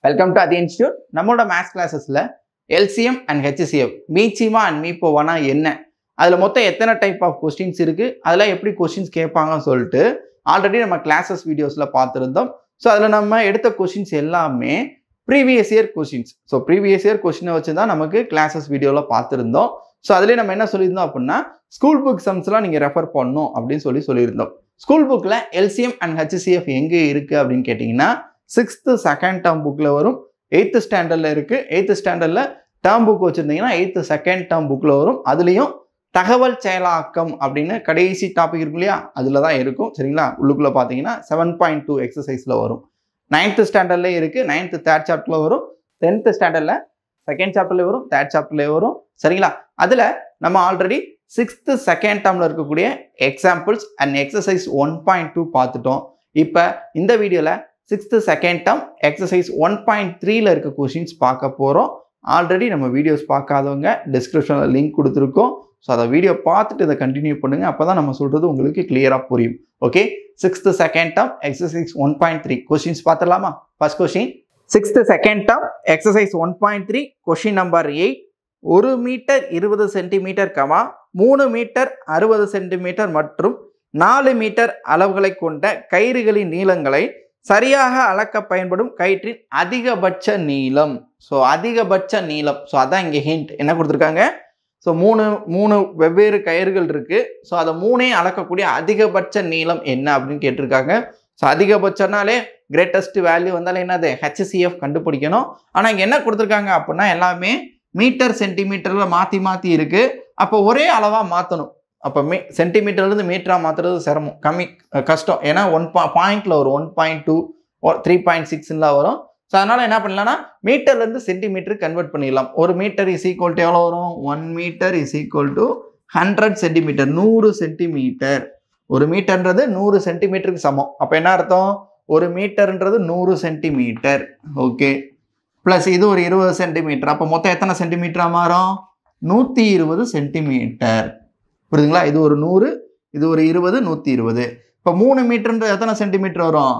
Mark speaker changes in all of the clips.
Speaker 1: Welcome to Adi Institute. நம்மளோட maths கிளாஸஸ்ல LCM and HCF மீச்சிமா அண்ட் மீப்போவானா என்ன, அதில் மொத்தம் எத்தனை டைப் ஆஃப் கொஸ்டின்ஸ் இருக்குது, அதில் எப்படி கொஸ்டின்ஸ் கேட்பாங்கன்னு சொல்லிட்டு ஆல்ரெடி நம்ம கிளாஸஸ் வீடியோஸில் பார்த்துருந்தோம். ஸோ அதில் நம்ம எடுத்த கொஸ்டின்ஸ் எல்லாமே previous year questions. So previous year கொஸ்டினை வச்சு தான் நமக்கு கிளாஸஸ் வீடியோவில் பார்த்துருந்தோம். ஸோ அதிலே நம்ம என்ன சொல்லியிருந்தோம் அப்படின்னா, ஸ்கூல் புக் சம்ஸ்லாம் நீங்கள் ரெஃபர் பண்ணணும் அப்படின்னு சொல்லியிருந்தோம். ஸ்கூல் புக்கில் LCM and HCF எங்கே இருக்குது அப்படின்னு கேட்டிங்கன்னா, 6th செகண்ட் டேர்ம் புக்கில் வரும், 8th ஸ்டாண்டர்டில் இருக்குது. 8th ஸ்டாண்டர்டில் டேர்ம் புக் வச்சுருந்தீங்கன்னா 8th செகண்ட் டேர்ம் புக்கில் வரும். அதுலேயும் தகவல் செயலாக்கம் அப்படின்னு கடைசி டாபிக் இருக்கும் இல்லையா, அதில் தான் இருக்கும். சரிங்களா, உள்ளுக்குள்ளே பார்த்தீங்கன்னா 7.2 எக்ஸசைஸில் வரும். 9th ஸ்டாண்டர்ட்லேயே இருக்குது, 9th தேர்ட் சாப்டரில் வரும். 10th ஸ்டாண்டர்டில் செகண்ட் சாப்டர்லேயே வரும், தேர்ட் சாப்டர்லேயே வரும். சரிங்களா, அதில் நம்ம ஆல்ரெடி 6th செகண்ட் டேர்மில் இருக்கக்கூடிய எக்ஸாம்பிள்ஸ் அண்ட் எக்ஸசைஸ் 1.2 பார்த்துட்டோம். இப்போ இந்த வீடியோவில் 6th செகண்ட் டேர்ம் எக்ஸசைஸ் 1.3ல இருக்க கொஷின்ஸ் பார்க்க போகிறோம். ஆல்ரெடி நம்ம வீடியோஸ் பார்க்காதவங்க டிஸ்கிரிப்ஷனில் லிங்க் கொடுத்துருக்கோம். ஸோ அதை வீடியோ பார்த்துட்டு இதை கண்டினியூ பண்ணுங்கள். அப்போ தான் நம்ம சொல்கிறது உங்களுக்கு கிளியராக புரியும். Okay, 6th second term exercise 1.3 questions பார்த்துடலாமா? First question, 6th second term exercise 1.3 question number 8. 1 metre 20 centimetre, 3 metre 60 centimetre மற்றும் 4 மீட்டர் அளவுகளை கொண்ட கயிறுகளின் நீளங்களை சரியாக அளக்க பயன்படும் கயிற்றின் அதிகபட்ச நீளம். ஸோ அதிகபட்ச நீளம், ஸோ அதான் இங்கே ஹிண்ட் என்ன கொடுத்துருக்காங்க. ஸோ மூணு வெவ்வேறு கயிறுகள் இருக்குது. ஸோ அதை மூணையும் அளக்கக்கூடிய அதிகபட்ச நீளம் என்ன அப்படின்னு கேட்டிருக்காங்க. ஸோ அதிகபட்சனாலே கிரேட்டஸ்ட் வேல்யூ வந்தாலும் என்னது, HCF கண்டுபிடிக்கணும். ஆனால் இங்கே என்ன கொடுத்துருக்காங்க அப்படின்னா, எல்லாமே மீட்டர் சென்டிமீட்டரில் மாற்றி மாற்றி இருக்குது. அப்போ ஒரே அளவாக மாற்றணும். அப்போ சென்டிமீட்டர்லேருந்து மீட்டராக மாற்றுறது சிரமம், கஷ்டம். ஏன்னா 1 பாயிண்டில் வரும், 1.2 3.6லாம் வரும். ஸோ அதனால் என்ன பண்ணலாம்னா, மீட்டர்லேருந்து சென்டிமீட்டருக்கு கன்வெர்ட் பண்ணிடலாம். ஒரு மீட்டர் இஸ் ஈக்குவல் டு எவ்வளோ வரும், 1 metre is equal to 100 centimetre, 100 centimetre. ஒரு மீட்டர்ன்றது 100 சென்டிமீட்டருக்கு சமம். அப்போ என்ன அர்த்தம், ஒரு மீட்டர்ன்றது 100 சென்டிமீட்டர். ஓகே, ப்ளஸ் இது ஒரு 20 சென்டிமீட்டர். அப்போ மொத்தம் எத்தனை சென்டிமீட்டராக மாறும், 120 சென்டிமீட்டர். புரியுதுங்களா? இது ஒரு 100, இது ஒரு 20, 120. இப்போ 3 மீட்டர்ன்றது எத்தனை சென்டிமீட்டர் வரும்,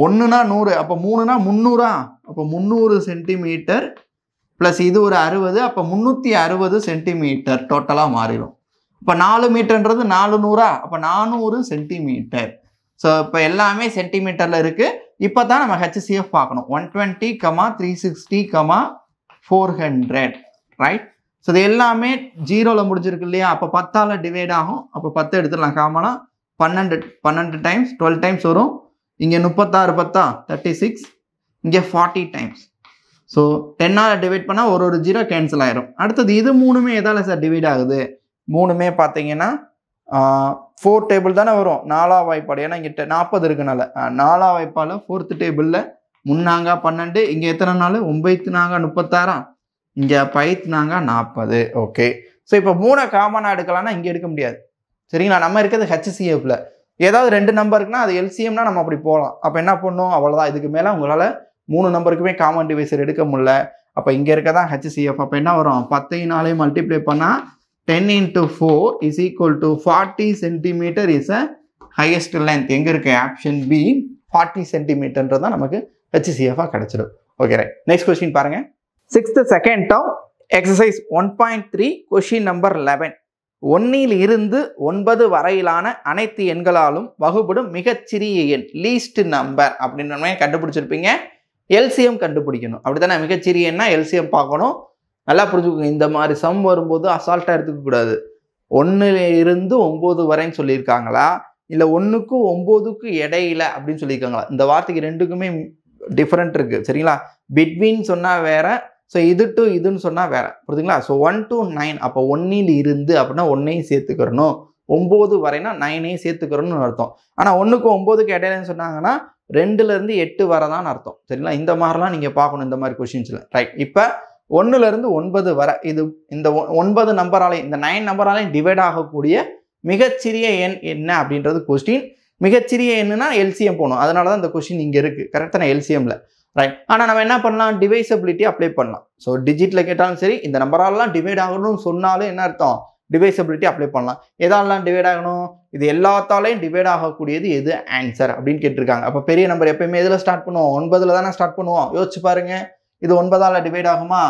Speaker 1: 1னா 100, அப்போ 3னா 300. அப்போ 300 சென்டிமீட்டர் ப்ளஸ் இது ஒரு 60, அப்போ 360 சென்டிமீட்டர் டோட்டலாக மாறிடும். இப்போ 4 மீட்டர்ன்றது 400, அப்போ 400 சென்டிமீட்டர். ஸோ இப்போ எல்லாமே சென்டிமீட்டரில் இருக்குது. இப்போ தான் நம்ம HCF பார்க்கணும். 120, 360, 400, ரைட். ஸோ இது எல்லாமே 0ல் முடிஞ்சிருக்கு இல்லையா, அப்போ 10ஆல் டிவைட் ஆகும். அப்போ 10 எடுத்துடலாம் காமனாக. 12 டைம்ஸ் 12 டைம்ஸ் வரும். இங்கே 36 10 36, இங்கே 40 டைம்ஸ். ஸோ 10ஆல் டிவைட் பண்ணால் ஒரு 0 கேன்சல் ஆயிரும். அடுத்தது இது மூணுமே எதால் சார் டிவைட் ஆகுது, மூணுமே பார்த்தீங்கன்னா 4 டேபிள் தானே வரும், 4ஆம் வாய்ப்பாடு. ஏன்னா இங்கே 40 இருக்குனால 4ஆம் வாய்ப்பால் 4th டேபிளில் 3 12, இங்கே எத்தனை நாள் 9 36, இங்கே 5 40. ஓகே, ஸோ இப்போ 3 காமனாக எடுக்கலாம்னா இங்கே எடுக்க முடியாது. சரிங்களா, நம்ம இருக்கிறது HCFல. ஏதாவது 2 நம்பர் இருக்குன்னா அது LCMனா நம்ம அப்படி போகலாம். அப்போ என்ன பண்ணும், அவ்வளோதான். இதுக்கு மேலே உங்களால் 3 நம்பருக்குமே காமன் டிவைசர் எடுக்க முடியல. அப்போ இங்கே இருக்க தான் HCF. அப்போ என்ன வரும், 10 மல்டிப்ளை பண்ணால் 10 × 4 is equal to 40 centimetre is a highest length. எங்கே இருக்கு, ஆப்ஷன் பி 40 சென்டிமீட்டர்ன்றது தான் நமக்கு HCF-ஆக கிடச்சிடும். Okay, right. நெக்ஸ்ட் கொஸ்டின் பாருங்க. 6th second term exercise 1.3 question number 11. 1ல் இருந்து 9 வரையிலான அனைத்து எண்களாலும் வகுப்படும் மிகச்சிறிய எண், லீஸ்ட் நம்பர் அப்படின்ற கண்டுபிடிச்சிருப்பீங்க. LCM கண்டுபிடிக்கணும், அப்படித்தானே. மிகச்சிறிய எண்ணா LCM பார்க்கணும். நல்லா புரிஞ்சுக்கோங்க. இந்த மாதிரி சம் வரும்போது அசால்ட்டாக எடுத்துக்க கூடாது. 1ல் இருந்து 9 வரைன்னு சொல்லியிருக்காங்களா, இல்லை 1க்கும் 9க்கும் இடையில அப்படின்னு சொல்லியிருக்காங்களா? இந்த வார்த்தைக்கு 2க்குமே டிஃப்ரெண்ட் இருக்குது. சரிங்களா, பிட்வீன் சொன்னால் வேற, ஸோ இது டு இதுன்னு சொன்னால் வேற. புரியுதுங்களா? ஸோ 1 to 9, அப்போ 1ல் இருந்து அப்படின்னா 1ஐயும் சேர்த்துக்கிறணும், 9 வரைனா 9ஐயும் சேர்த்துக்கிறணும்னு அர்த்தம். ஆனால் 1க்கும் 9க்கும் இடையிலன்னு சொன்னாங்கன்னா 2லேருந்து 8 வரை தான் அர்த்தம். சரிங்களா, இந்த மாதிரிலாம் நீங்கள் பார்க்கணும் இந்த மாதிரி கொஷின்ஸில். ரைட். இப்போ 1லேருந்து 9 வரை, இது இந்த 9 நம்பராலையும் இந்த 9 நம்பராலையும் டிவைட் ஆகக்கூடிய மிகச்சிறிய எண் என்ன அப்படின்றது கொஸ்டின். மிகச்சிறிய எண்ணுனா LCM போகணும். அதனால தான் இந்த கொஸ்டின் இங்கே இருக்குது. கரெக்டான LCMல, ரைட். ஆனால் நம்ம என்ன பண்ணலாம், டிவைசபிலிட்டி அப்ளை பண்ணலாம். ஸோ டிஜிட்டில் கேட்டாலும் சரி, இந்த நம்பராலலாம் டிவைட் ஆகணும்னு சொன்னாலும் என்ன அர்த்தம், டிவைசபிலிட்டி அப்ளை பண்ணலாம். எதாலாம் டிவைட் ஆகணும்? இது எல்லாத்தாலையும் டிவைட் ஆகக்கூடியது எது ஆன்சர் அப்படின்னு கேட்டிருக்காங்க. அப்போ பெரிய நம்பர் எப்பயுமே எதில் ஸ்டார்ட் பண்ணுவோம்? 9ல் தானே ஸ்டார்ட் பண்ணுவோம். யோசிச்சு பாருங்க, இது 9ஆல் டிவைட் ஆகுமா?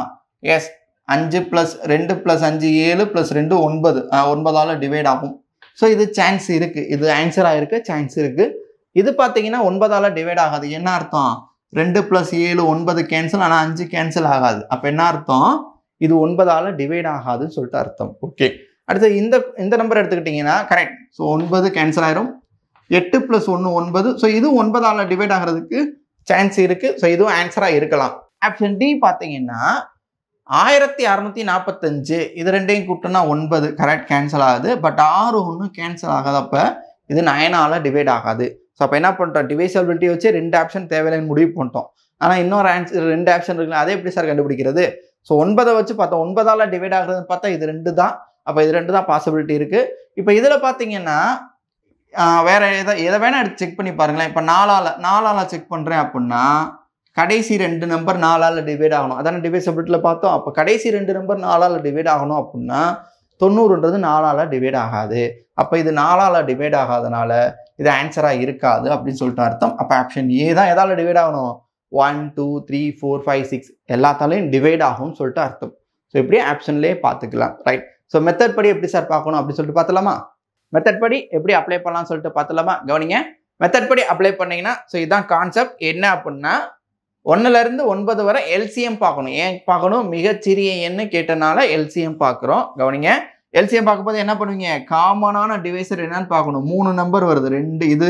Speaker 1: எஸ், 5 + 2 + 5 7 + 2 9, 9ஆல் டிவைட் ஆகும். ஸோ இது சான்ஸ் இருக்குது, இது ஆன்சராக இருக்க சான்ஸ் இருக்குது. இது பார்த்தீங்கன்னா 9ஆல் டிவைட் ஆகாது. என்ன அர்த்தம்? 2 + 7 9 கேன்சல், ஆனால் 5 கேன்சல் ஆகாது. அப்போ என்ன அர்த்தம்? இது 9ஆல் டிவைட் ஆகாதுன்னு சொல்லிட்டு அர்த்தம். ஓகே, அடுத்து இந்த நம்பர் எடுத்துக்கிட்டிங்கன்னா கரெக்ட். ஸோ 9 கேன்சல் ஆயிரும். 8 + 1 9. ஸோ இது 9ஆல் டிவைட் ஆகிறதுக்கு சான்ஸ் இருக்குது. ஸோ இதுவும் ஆன்சராக இருக்கலாம். ஆப்ஷன் டி பார்த்தீங்கன்னா 1645, இது ரெண்டையும் கூட்டினா 9 கரெக்ட், கேன்சல் ஆகுது. பட் 6 ஒன்றும் கேன்சல் ஆகாதப்ப இது 9ஆல் டிவைட் ஆகாது. ஸோ அப்போ என்ன பண்ணிட்டோம்? டிவைசபிலிட்டி வச்சு 2 ஆப்ஷன் தேவையில்லைன்னு முடிவு பண்ணிட்டோம். ஆனால் இன்னொரு ஆன்சர் 2 ஆப்ஷன் இருக்குல்ல, அதை எப்படி சார் கண்டுபிடிக்கிறது? ஸோ 9 வச்சு பார்த்தோம், 9ஆல் டிவைட் ஆகுறதுன்னு பார்த்தா இது 2 தான். அப்போ இது 2 தான் பாசிபிலிட்டி இருக்குது. இப்போ இதில் பார்த்தீங்கன்னா வேற எதை வேணால் எடுத்து செக் பண்ணி பாருங்களேன். இப்போ 4ஆல் செக் பண்ணுறேன் அப்படின்னா கடைசி 2 நம்பர் 4ஆல் டிவைட் ஆகணும். அதான டிவைசபிலிட்டியில் பார்த்தோம். அப்போ கடைசி 2 நம்பர் 4ஆல் டிவைட் ஆகணும் அப்படின்னா 90ன்றது 4ஆல் டிவைட் ஆகாது. அப்போ இது 4ஆல் டிவைட் ஆகாதனால இது ஆன்சராக இருக்காது அப்படின்னு சொல்லிட்டு அர்த்தம். அப்போ ஆப்ஷன் ஏ தான் எதால் டிவைட் ஆகணும்? 1 2 3 4 5 6 எல்லாத்தாலையும் டிவைட் ஆகும்னு சொல்லிட்டு அர்த்தம். ஸோ இப்படி ஆப்ஷன்லேயே பார்த்துக்கலாம். ரைட். ஸோ மெத்தட் படி எப்படி சார் பார்க்கணும் அப்படின்னு சொல்லிட்டு பார்த்தலாமா? மெத்தட் படி எப்படி அப்ளை பண்ணலாம்னு சொல்லிட்டு பார்த்தலாமா? கவனிங்க, மெத்தட் படி அப்ளை பண்ணீங்கன்னா ஸோ இதுதான் கான்செப்ட். என்ன அப்படின்னா 1லேருந்து 9 வரை எல்சிஎம் பார்க்கணும். ஏன் பார்க்கணும்? மிகச்சிறிய எண்ணு கேட்டனால எல்சிஎம் பார்க்குறோம். கவனிங்க, எல்சிஎம் பார்க்கும்போது என்ன பண்ணுவீங்க? காமனான டிவைசர் என்னன்னு பார்க்கணும். 3 நம்பர் வருது, 2 இது,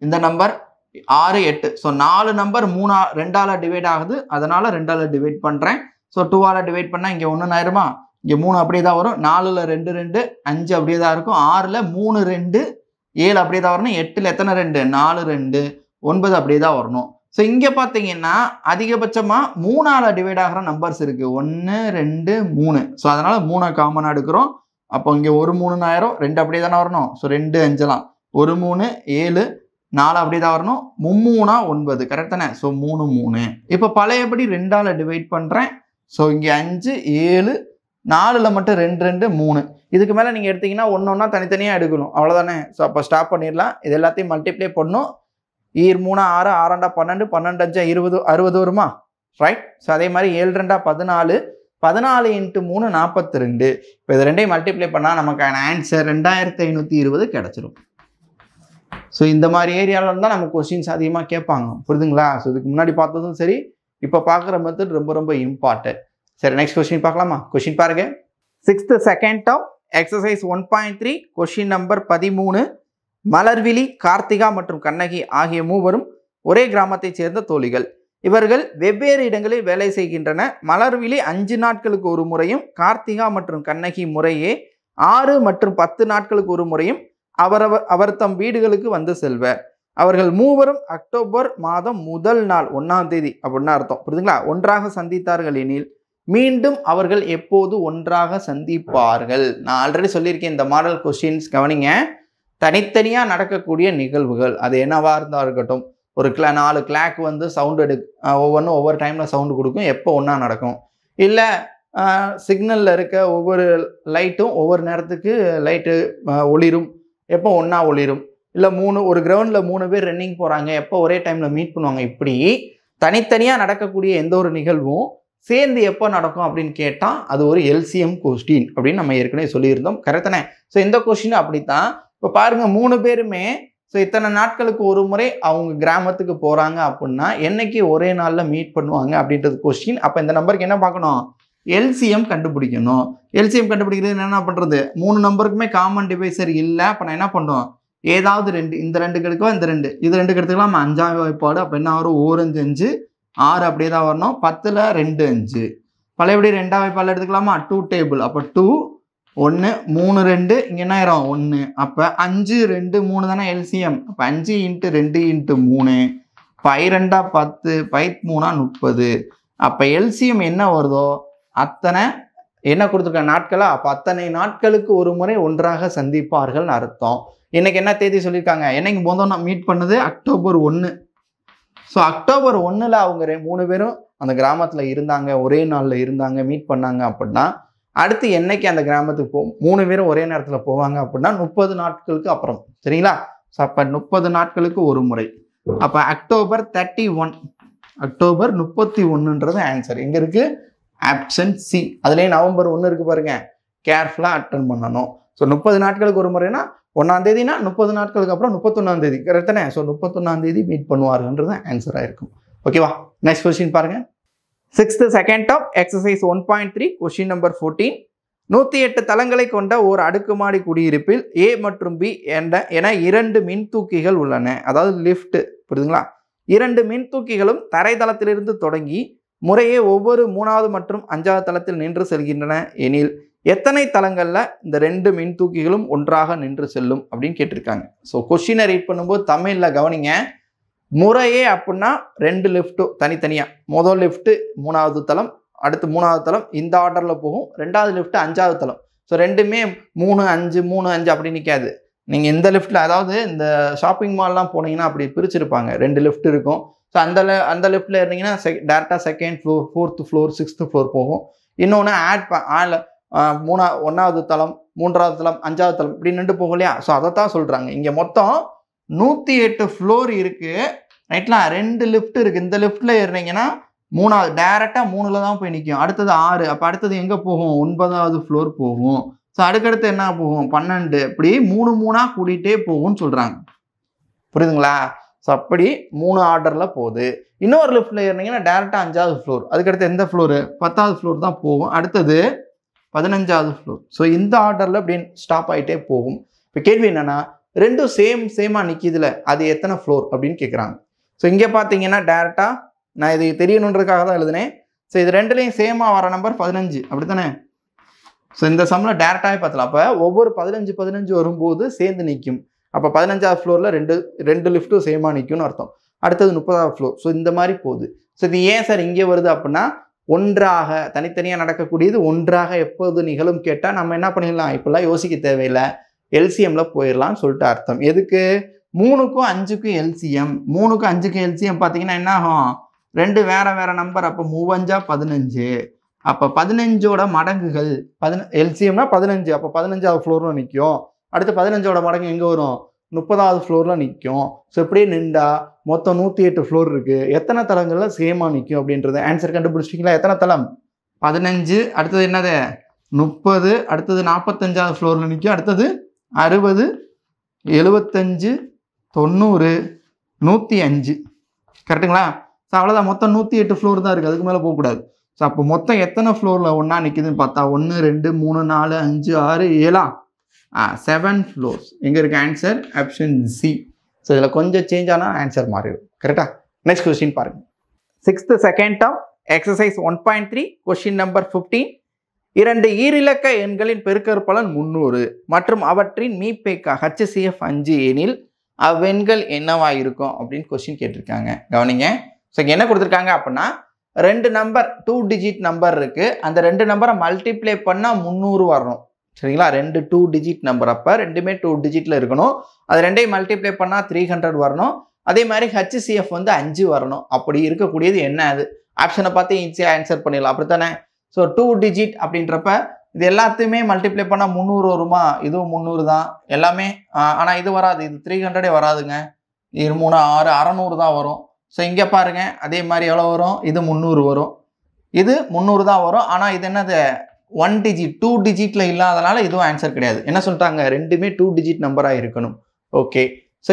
Speaker 1: இந்த நம்பர் 6 8. ஸோ 4 நம்பர் 2ஆல் டிவைட் ஆகுது, அதனால 2ஆல் டிவைட் பண்ணுறேன். ஸோ 2ஆல் டிவைட் பண்ணால் இங்கே 1 ஆயிருமா? இங்கே 3 அப்படியே தான் வரும். 4ல் 2 2 5 அப்படியே தான் இருக்கும். 6ல் 3 2 7 அப்படியே தான் வரணும். 8ல் எத்தனை 2? 4 2 9 அப்படியே தான் வரணும். ஸோ இங்கே பார்த்தீங்கன்னா அதிகபட்சமாக 3ஆல் டிவைட் ஆகிற நம்பர்ஸ் இருக்குது. 1 2 3. ஸோ அதனால் 3 காமனாக எடுக்கிறோம். அப்போ இங்கே 1 3 ஆயிரும். 2 அப்படியே தானே வரணும். ஸோ 2 5லாம் 1 3 7 4 அப்படியே தான் வரணும். 3 9 கரெக்ட் தானே? ஸோ 3 3. இப்போ பழையபடி 2ஆல் டிவைட் பண்ணுறேன். ஸோ இங்கே 5 7 4ல் மட்டும் 2 2 3. இதுக்கு மேலே நீங்கள் எடுத்தீங்கன்னா ஒன்றா தனித்தனியாக எடுக்கணும், அவ்வளோதானே? ஸோ அப்போ ஸ்டாப் பண்ணிடலாம். இது எல்லாத்தையும் மல்டிப்ளை பண்ணணும். 3 6 6 12 12 5 20 60 வருமா? ரைட். ஸோ அதே மாதிரி 7 2 14 14 × 3 42. இப்போ இது ரெண்டையும் மல்டிப்ளை பண்ணால் நமக்கான ஆன்சர் 2520 கிடச்சிரும். ஸோ இந்த மாதிரி ஏரியாவில் இருந்தால் நமக்கு கொஸ்டின்ஸ் அதிகமாக கேட்பாங்க, புரியுதுங்களா? ஸோ இதுக்கு முன்னாடி பார்த்ததும் சரி, இப்போ பார்க்குற மெத்தட் ரொம்ப ரொம்ப இம்பார்ட்டன்ட். சரி, நெக்ஸ்ட் கொஸ்டின் பார்க்கலாமா? கொஸ்டின் பாருங்க. 6th second term exercise 1.3 question number 13. Malarvizhi, Karthika மற்றும் கண்ணகி ஆகிய மூவரும் ஒரே கிராமத்தைச் சேர்ந்த தோழிகள். இவர்கள் வெவ்வேறு இடங்களில் வேலை செய்கின்றன. மலர்விழி 5 நாட்களுக்கு ஒரு முறையும், கார்த்திகா மற்றும் கண்ணகி முறையே 6 மற்றும் 10 நாட்களுக்கு ஒரு முறையும் அவர் தம் வீடுகளுக்கு வந்து செல்வர். அவர்கள் மூவரும் அக்டோபர் மாதம் 1 நாள் 1ஆம் தேதி அப்படின்னு அர்த்தம், புரியுதுங்களா, ஒன்றாக சந்தித்தார்கள் எனில் மீண்டும் அவர்கள் எப்போது ஒன்றாக சந்திப்பார்கள்? நான் ஆல்ரெடி சொல்லியிருக்கேன், இந்த மாடல் கொஸ்டின்ஸ் கவனிங்க. தனித்தனியாக நடக்கக்கூடிய நிகழ்வுகள் அது என்னவா இருந்தால் இருக்கட்டும், ஒரு 4 கிளாக் வந்து சவுண்டு ஒவ்வொன்றும் ஒவ்வொரு டைமில் சவுண்டு கொடுக்கும், எப்போ ஒன்றா நடக்கும். இல்லை சிக்னலில் இருக்க ஒவ்வொரு லைட்டும் ஒவ்வொரு நேரத்துக்கு லைட்டு ஒளிரும், எப்போ ஒன்றா ஒளிரும். இல்லை ஒரு கிரவுண்டில் 3 பேர் ரன்னிங் போகிறாங்க, எப்போ ஒரே டைமில் மீட் பண்ணுவாங்க. இப்படி தனித்தனியாக நடக்கக்கூடிய எந்த ஒரு நிகழ்வும் சேர்ந்து எப்போ நடக்கும் அப்படின்னு கேட்டால் அது ஒரு எல்சிஎம் கொஸ்டின் அப்படின்னு நம்ம ஏற்கனவே சொல்லியிருந்தோம், கரெக்டானே? ஸோ இந்த கொஸ்டின் அப்படித்தான். இப்போ பாருங்கள், 3 பேருமே ஸோ இத்தனை நாட்களுக்கு ஒரு முறை அவங்க கிராமத்துக்கு போகிறாங்க அப்படின்னா என்னைக்கு ஒரே நாளில் மீட் பண்ணுவாங்க அப்படின்றது கொஸ்டின். அப்போ இந்த நம்பருக்கு என்ன பார்க்கணும்? எல்சிஎம் கண்டுபிடிக்கணும். எல்சிஎம் கண்டுபிடிக்கிறது என்ன பண்ணுறது? 3 நம்பருக்குமே காமன் டிவைசர் இல்லை. அப்போ நான் என்ன பண்ணுவோம்? ஏதாவது 2, இந்த 2 எடுக்கவா, இந்த 2 இது 2 எடுத்துக்கலாம். 5ஆம் வாய்ப்பாடு. அப்போ என்ன வரும்? 1 5 5 6 அப்படியே தான் வரணும். 10ல் 2 5. பழையபடி 2ஆம் வாய்ப்பாடு எடுத்துக்கலாமா? 2 டேபிள். அப்போ 2 1 3 2 இங்கே என்ன ஆயிரும்? 1. அப்போ 5 2 3 தானே எல்சிஎம். அப்போ 5 × 2 × 3 12 10 13 30. அப்போ எல்சிஎம் என்ன வருதோ அத்தனை என்ன கொடுத்துருக்க நாட்களா? அப்போ அத்தனை நாட்களுக்கு ஒரு முறை ஒன்றாக சந்திப்பார்கள்னு அர்த்தம். இன்னைக்கு என்ன தேதி சொல்லியிருக்காங்க? என்னைக்கு முதல்ல மீட் பண்ணது? அக்டோபர் 1. ஸோ அக்டோபர் 1ல் அவங்க 3 பேரும் அந்த கிராமத்தில் இருந்தாங்க, ஒரே நாளில் இருந்தாங்க, மீட் பண்ணாங்க அப்படின்னா அடுத்து என்னைக்கு அந்த கிராமத்துக்கு போகும் 3 பேரும் ஒரே நேரத்தில் போவாங்க அப்படின்னா 30 நாட்களுக்கு அப்புறம் சரிங்களா. ஸோ அப்போ 30 நாட்களுக்கு ஒரு முறை. அப்போ அக்டோபர் 31 அக்டோபர் 31ன்றது ஆன்சர் எங்கே இருக்குது? Option C. அதுலேயே நவம்பர் 1 இருக்குது பாருங்க, கேர்ஃபுல்லாக அட்டன் பண்ணணும். ஸோ 30 நாட்களுக்கு ஒரு முறைனா 1ஆம் தேதினா 30 நாட்களுக்கு அப்புறம் 31ஆம் தேதி கரெக்ட் தானே. ஸோ 31ஆம் தேதி மீட் பண்ணுவார்கள்ன்றது ஆன்சராக இருக்கும். ஓகேவா. நெக்ஸ்ட் கொஸ்டின் பாருங்க. 6th second top exercise 1.3 question number 14. 108 தளங்களை கொண்ட ஒரு அடுக்குமாடி குடியிருப்பில் ஏ மற்றும் பி என 2 மின்தூக்கிகள் உள்ளன. அதாவது லிஃப்ட் புரியுதுங்களா. 2 மின்தூக்கிகளும் தரைதளத்திலிருந்து தொடங்கி முறையே ஒவ்வொரு 3வது மற்றும் 5வது தளத்தில் நின்று செல்கின்றன எனில் எத்தனை தளங்களில் இந்த 2 மின்தூக்கிகளும் ஒன்றாக நின்று செல்லும் அப்படின்னு கேட்டிருக்காங்க. ஸோ கொஸ்டினை ரீட் பண்ணும்போது தமிழில் கவனிங்க. முறையே அப்படின்னா 2 லிஃப்ட்டும் தனித்தனியாக, முதல் லிஃப்ட்டு 3வது தளம், அடுத்து 3வது தளம் இந்த ஆர்டரில் போகும், 2வது லிஃப்ட்டு 5வது தளம். ஸோ ரெண்டுமே 3, 5, 3, 5 அப்படி நிற்காது. நீங்கள் இந்த லிஃப்ட்டில், அதாவது இந்த ஷாப்பிங் மால்லாம் போனீங்கன்னா அப்படி பிரிச்சிருப்பாங்க, 2 லிஃப்ட் இருக்கும். ஸோ அந்த லிஃப்ட்டில் இருந்தீங்கன்னா டேரெக்டாக 2nd floor, 4th floor, 6th floor போகும். இன்னொன்று ஆட் 1வது தளம், 3வது தளம், 5வது தளம் இப்படி நின்று போகும் இல்லையா. ஸோ அதை தான் சொல்கிறாங்க. இங்கே மொத்தம் 108 ஃப்ளோர் இருக்குது ரைட்லா. 2 லிஃப்ட் இருக்குது. இந்த லிஃப்ட்டில் ஏறினீங்கன்னா 3வது டேரெக்டாக 3ல் தான் போய் நிற்கும். அடுத்தது 6, அப்போ அடுத்தது எங்கே போகும்? 9வது ஃப்ளோர் போகும். ஸோ அடுக்கடுத்து என்ன போகும்? 12 இப்படி 3 கூட்டிகிட்டே போகும்னு சொல்கிறாங்க. புரியுதுங்களா. ஸோ அப்படி 3 ஆர்டரில் போகுது. இன்னொரு லிஃப்ட்டில் ஏறினீங்கன்னா டேரெக்டாக 5வது ஃப்ளோர், அதுக்கடுத்து எந்த ஃப்ளோரு? 10வது ஃப்ளோர் தான் போகும். அடுத்தது 15வது ஃப்ளோர். ஸோ இந்த ஆர்டரில் அப்படி ஸ்டாப் ஆகிட்டே போகும். இப்போ கேள்வி என்னென்னா, ரெண்டும் சேமாக நிற்கிதுல, அது எத்தனை ஃப்ளோர் அப்படின்னு கேட்குறாங்க. ஸோ இங்கே பார்த்தீங்கன்னா டேரெக்டாக நான் இது தெரியணுன்றதுக்காக தான் எழுதுனேன். ஸோ இது ரெண்டுலேயும் சேமாக வர நம்பர் 15 அப்படி தானே. ஸோ இந்த சம்மில் டேரெக்டாகவே பார்த்தலாம். அப்போ ஒவ்வொரு 15 வரும்போது சேர்ந்து நிற்கும். அப்போ 15வது ஃப்ளோரில் ரெண்டு லிஃப்ட்டும் சேமாக நிற்கும்னு அர்த்தம். அடுத்தது 30வது ஃப்ளோர். ஸோ இந்த மாதிரி போகுது. ஸோ இது ஏன் சார் இங்கே வருது அப்படின்னா, ஒன்றாக தனித்தனியாக நடக்கக்கூடியது ஒன்றாக எப்போது நிகழும் கேட்டால் நம்ம என்ன பண்ணிடலாம், இப்போல்லாம் யோசிக்க தேவையில்லை, எல்சிஎம்மில் போயிடலாம்னு சொல்லிட்டு அர்த்தம். எதுக்கு? 3க்கும் 5க்கும் எல்சிஎம். 3க்கும் 5க்கும் எல்சிஎம் பார்த்தீங்கன்னா என்ன ஆகும்? 2 வேறு நம்பர். அப்போ 3 15. அப்போ 15ஓட மடங்குகள் எல்சிஎம்னா 15. அப்போ 15வது ஃப்ளோரில் நிற்கும். அடுத்து 15ஓட மடங்கு எங்கே வரும்? 30வது ஃப்ளோரில் நிற்கும். ஸோ இப்படியே நின்றா மொத்தம் 108 ஃப்ளோர் இருக்குது. எத்தனை தளங்களில் சேமாக நிற்கும் அப்படின்றது ஆன்சர் கண்டுபிடிச்சிட்டிங்களா? எத்தனை தளம்? 15. அடுத்தது என்னது? 30. அடுத்தது 45வது ஃப்ளோரில் நிற்கும். அடுத்தது 60, 75, 90, 105 கரெக்டுங்களா. ஸோ அவ்வளோதான். மொத்தம் 108 ஃப்ளோர் தான் இருக்குது, அதுக்கு மேலே போகக்கூடாது. ஸோ அப்போ மொத்தம் எத்தனை ஃப்ளோரில் ஒன்றா நிற்கிதுன்னு பார்த்தா 1, 2, 3, 4, 5, 6, 7 7 ஃப்ளோர்ஸ். எங்கே இருக்குது ஆன்சர்? Option C. ஸோ இதில் கொஞ்சம் சேஞ்ச் ஆனால் ஆன்சர் மாறிடும். கரெக்டாக. நெக்ஸ்ட் கொஸ்டின் பாருங்கள். 6th second term exercise 1.3 question number 15. 2 ஈரிலக்க எண்களின் பெருக்கற்பலன் 300 மற்றும் அவற்றின் மீப்பேக்கா HCF 5 எனில் அவ்வெண்கள் என்னவா இருக்கும் அப்படின்னு கொஸ்டின் கேட்டிருக்காங்க. கவனிங்க. ஸோ இங்கே என்ன கொடுத்துருக்காங்க அப்படின்னா, 2 நம்பர் 2 டிஜிட் நம்பர் இருக்குது. அந்த 2 நம்பரை மல்டிப்ளை பண்ணால் 300 வரணும். சரிங்களா. 2 2 டிஜிட் நம்பர். அப்போ ரெண்டுமே 2 டிஜிட்டில் இருக்கணும். அது ரெண்டையும் மல்டிப்ளை பண்ணால் 300 வரணும். அதே மாதிரி HCF 5 வரணும். அப்படி இருக்கக்கூடியது என்ன? அது ஆப்ஷனை பார்த்து ஈஸியாக ஆன்சர் பண்ணிடலாம். அப்படி தானே. ஸோ 2 டிஜிட் அப்படின்றப்ப இது எல்லாத்தையுமே மல்டிப்ளை பண்ணால் 300 வருமா? இதுவும் 300 தான் எல்லாமே. ஆனால் இது வராது, இது 300 வராதுங்க. இது 3, 6, 600 தான் வரும். ஸோ இங்கே பாருங்கள், அதே மாதிரி எவ்வளோ வரும்? இது 300 வரும். இது 300 தான் வரும். ஆனால் இது என்னது? 1 டிஜிட் 2 டிஜிட்டில் இல்லாதனால இதுவும் ஆன்சர் கிடையாது. என்ன சொல்லிட்டாங்க? ரெண்டுமே 2 டிஜிட் நம்பராக இருக்கணும். ஓகே. ஸோ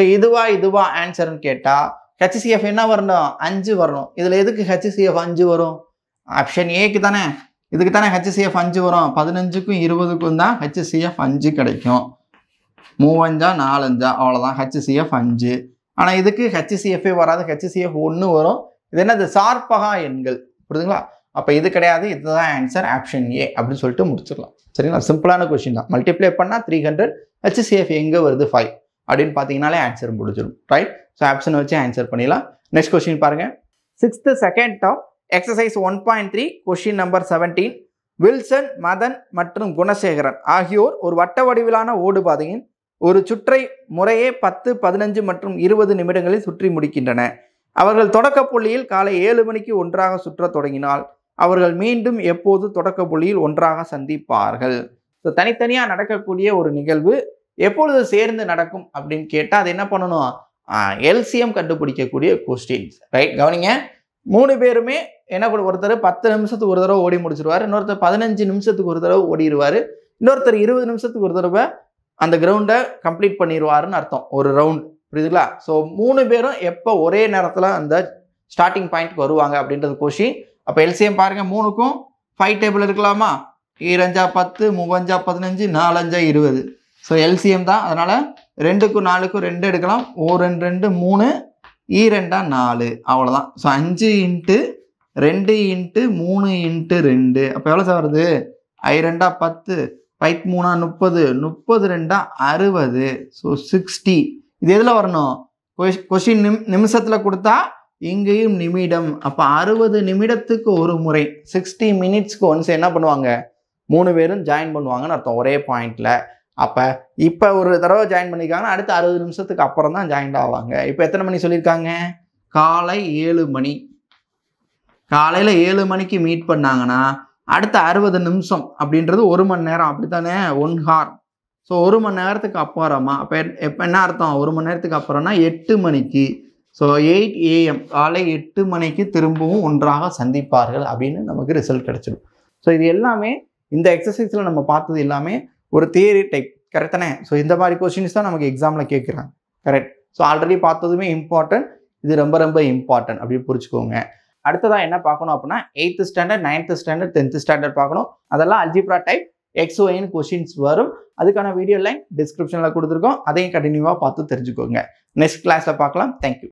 Speaker 1: இதுவா ஆன்சர்னு கேட்டால் HCF என்ன வரணும்? 5 வரணும். இதில் எதுக்கு HCF 5 வரும்? ஆப்ஷன் ஏக்கு தானே. இதுக்கு தானே HCF 5 வரும். 15க்கும் 20க்கும் தான் HCF 5 கிடைக்கும். 3 4 அவ்வளோதான் HCF 5. ஆனால் இதுக்கு HCF வராது, HCF 1 வரும். இது என்னது? சார்பகா எண்கள். புரியுதுங்களா. அப்போ இது கிடையாது, இதுதான் ஆன்சர் ஆப்ஷன் ஏ அப்படின்னு சொல்லிட்டு முடிச்சிடலாம். சரிங்களா. சிம்பிளான கொஸ்டின் தான். மல்டிப்ளை பண்ணால் 300, HCF எங்கே வருது? 5 அப்படின்னு பார்த்தீங்கனாலே ஆன்சர் முடிச்சிடும். ரைட். ஸோ ஆப்ஷனை வச்சு ஆன்சர் பண்ணிடலாம். நெக்ஸ்ட் கொஸ்டின் பாருங்கள். 6th second term exercise 1.3 question number 17. Wilson, Madan மற்றும் குணசேகரன் ஆகியோர் ஒரு வட்ட வடிவிலான ஓடுபாதையின் ஒரு சுற்றை முறையே 10, 15 மற்றும் 20 நிமிடங்களில் சுற்றி முடிக்கின்றன. அவர்கள் தொடக்க புள்ளியில் காலை 7 மணிக்கு ஒன்றாக சுற்ற தொடங்கினால் அவர்கள் மீண்டும் எப்போது தொடக்க புள்ளியில் ஒன்றாக சந்திப்பார்கள். ஸோ தனித்தனியாக நடக்கக்கூடிய ஒரு நிகழ்வு எப்பொழுது சேர்ந்து நடக்கும் அப்படின்னு கேட்டால் அது என்ன பண்ணணும், எல்சிஎம் கண்டுபிடிக்கக்கூடிய கொஸ்டின்ஸ். ரைட், கவனிங்க. 3 பேருமே என்ன கூட, ஒருத்தர் 10 நிமிஷத்துக்கு ஒரு தடவை ஓடி முடிச்சிருவார், இன்னொருத்தர் 15 நிமிஷத்துக்கு ஒரு தடவை ஓடிடுவார், இன்னொருத்தர் 20 நிமிஷத்துக்கு ஒரு தடவை அந்த கிரவுண்டை கம்ப்ளீட் பண்ணிடுவாருன்னு அர்த்தம், ஒரு ரவுண்ட். புரியுதுங்களா? ஸோ 3 பேரும் எப்போ ஒரே நேரத்தில் அந்த ஸ்டார்டிங் பாயிண்ட்க்கு வருவாங்க அப்படின்றது கொஷின். அப்போ எல்சிஎம் பாருங்க, 3க்கும் 5 டேபிள் இருக்கலாமா? 2 10, 3 15, 4 20. ஸோ எல்சிஎம் தான், அதனால 2க்கும் 4க்கும் 2 எடுக்கலாம். 2 2 3, 2 4, அவ்வளோதான். ஸோ 5 × 2 × 3 × 2, அப்போ எவ்வளோ சார் வருது? 2 10, 5 3 30, 30 60. ஸோ 60. இது எதில் வரணும்? கொஷின் நிமிஷத்தில் கொடுத்தா இங்கேயும் நிமிடம். அப்போ 60 நிமிடத்துக்கு ஒரு முறை, 60 மினிட்ஸ்க்கு ஒன்ஸ் என்ன பண்ணுவாங்க, 3 பேரும் ஜாயின் பண்ணுவாங்கன்னு அர்த்தம் ஒரே பாயிண்டில். அப்போ இப்போ ஒரு தடவை ஜாயின் பண்ணியிருக்காங்கன்னா அடுத்து 60 நிமிஷத்துக்கு அப்புறம் தான் ஜாயின் ஆவாங்க. இப்போ எத்தனை மணி சொல்லியிருக்காங்க? காலை 7 மணி. காலையில் 7 மணிக்கு மீட் பண்ணாங்கன்னா அடுத்த 60 நிமிஷம் அப்படின்றது 1 மணி நேரம், அப்படி தானே? 1 ஹார். ஸோ 1 மணி நேரத்துக்கு அப்புறமா அப்போ எப்போ என்ன அர்த்தம்? 1 மணி நேரத்துக்கு அப்புறம்னா 8 மணிக்கு. ஸோ 8 AM, காலை 8 மணிக்கு திரும்பவும் ஒன்றாக சந்திப்பார்கள் அப்படின்னு நமக்கு ரிசல்ட் கிடைச்சிடும். ஸோ இது எல்லாமே இந்த எக்ஸசைஸில் நம்ம பார்த்தது எல்லாமே ஒரு தியரி டைப், கரெக்ட் தானே? ஸோ இந்த மாதிரி கொஸ்டின்ஸ் தான் நமக்கு எக்ஸாமில் கேட்குறாங்க, கரெக்ட். ஸோ ஆல்ரெடி பார்த்ததுமே இம்பார்ட்டன்ட், இது ரொம்ப ரொம்ப இம்பார்ட்டன்ட் அப்படின்னு புரிச்சுக்கோங்க. அடுத்ததாக என்ன பார்க்கணும் அப்படின்னா 8th standard, 9th standard, 10th standard பார்க்கணும். அதெல்லாம் அல்ஜிப்ரா டைப் XOYன்னு கொஸ்டின்ஸ் வரும். அதுக்கான வீடியோ லைன் டிஸ்கிரிப்ஷனில் கொடுத்துருக்கோம், அதையும் கண்டினியூவாக பார்த்து தெரிஞ்சுக்கோங்க. நெக்ஸ்ட் கிளாஸில் பார்க்கலாம். தேங்க்யூ.